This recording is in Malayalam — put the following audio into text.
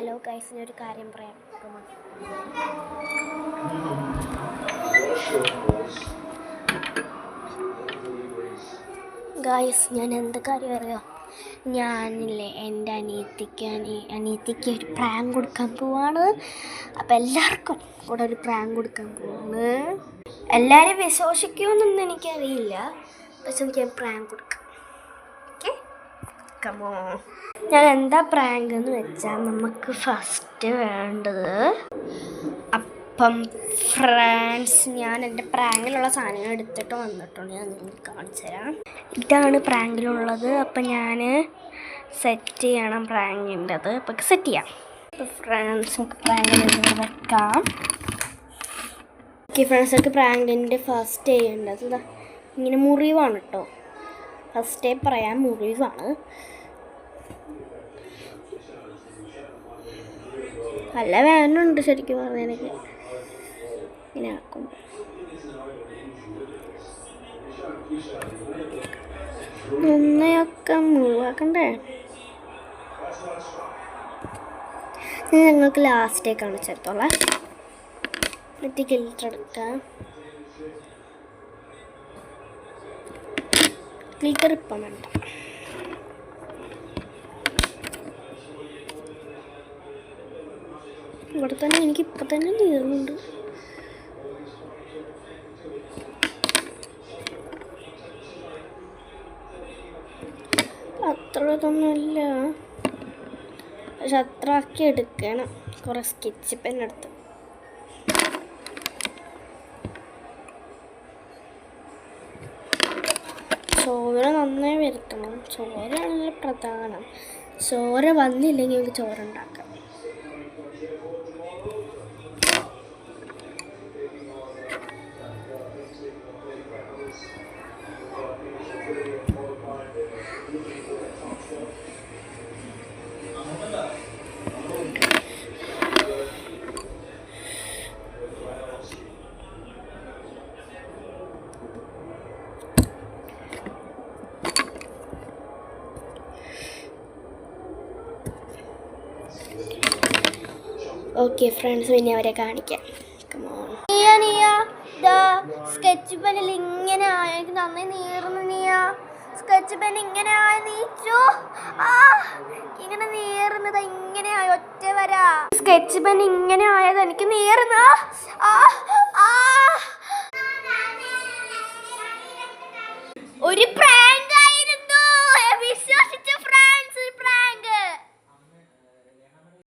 ഹലോ ഗൈസ്, ഒരു കാര്യം പറയാം. ഗൈസ്, ഞാൻ എന്ത് കാര്യം അറിയാം? ഞാനില്ലേ എൻ്റെ അനിയത്തിക്ക് ഒരു പ്രാങ്ക് കൊടുക്കാൻ പോവാണ്. അപ്പം എല്ലാവർക്കും കൂടെ ഒരു പ്രാങ്ക് കൊടുക്കാൻ പോവാണ്. എല്ലാവരും വിശ്വസിക്കുമെന്നൊന്നും എനിക്കറിയില്ല, പക്ഷെ എനിക്ക് പ്രാങ്ക് കൊടുക്കാം. Okay, come on. ഞാൻ എന്താ പ്രാങ്ക് എന്ന് വെച്ചാൽ, നമുക്ക് ഫസ്റ്റ് വേണ്ടത് അപ്പം ഫ്രണ്ട്സ്, ഞാൻ എൻ്റെ പ്രാങ്കിലുള്ള സാധനങ്ങൾ എടുത്തിട്ട് വന്നിട്ടുണ്ട്. ഞാൻ നിങ്ങൾക്ക് കാണിച്ചു തരാം. ഇതാണ് പ്രാങ്കിലുള്ളത്. അപ്പം ഞാൻ സെറ്റ് ചെയ്യണം പ്രാങ്കിൻ്റെത്. അപ്പം സെറ്റ് ചെയ്യാം. അപ്പോൾ ഫ്രണ്ട്സ്, നമുക്ക് പ്രാങ്കിൻ്റെ വെക്കാം. ഓക്കെ ഫ്രണ്ട്സ്, നമുക്ക് പ്രാങ്കിൻ്റെ ഫസ്റ്റ് ചെയ്യേണ്ടത് ഇങ്ങനെ മുറിവാണ് കേട്ടോ. ഫസ്റ്റേ പറയാം, മുറിവാണ്. നല്ല വേദനയുണ്ട് ശരിക്കും പറഞ്ഞെനിക്ക് ഇങ്ങനെ ആക്കും. ഒന്നയൊക്കെ മുഴുവാക്കണ്ടേ? ഞങ്ങൾക്ക് ലാസ്റ്റേ കാണിച്ചെടുത്തോളാം. എന്നിട്ട് ഗിൽറ്റർ എടുക്കാം. ഗിൽറ്റർ ഇപ്പം വേണ്ട. ഇവിടെ തന്നെ എനിക്കിപ്പോൾ തന്നെ നീറുന്നുണ്ട്. അത്ര ഇതൊന്നുമില്ല, പക്ഷെ അത്ര ആക്കി എടുക്കണം. കുറേ സ്കെച്ച് പെൻ എടുത്ത് ചോര നന്നായി വരുത്തണം. ചോരയാണല്ലോ പ്രധാനം. ചോര വന്നില്ലെങ്കിൽ നമുക്ക് ചോര ഉണ്ടാക്കാം. ഓക്കെ ഫ്രണ്ട്സ്, പിന്നെ അവരെ കാണിക്കാം. സ്കെച്ച് പെന്നിൽ ഇങ്ങനെ ആയ, എനിക്ക് നന്നായി നീറുന്നു. സ്കെച്ച് പെൻ ഇങ്ങനെ ആയ, നീച്ചു ഇങ്ങനെ നീറുന്നത് ഇങ്ങനെ ആയ, ഒറ്റ വരാ. സ്കെച്ച് പെൻ ഇങ്ങനെ ആയത് എനിക്ക് നീറുന്ന. ഒരു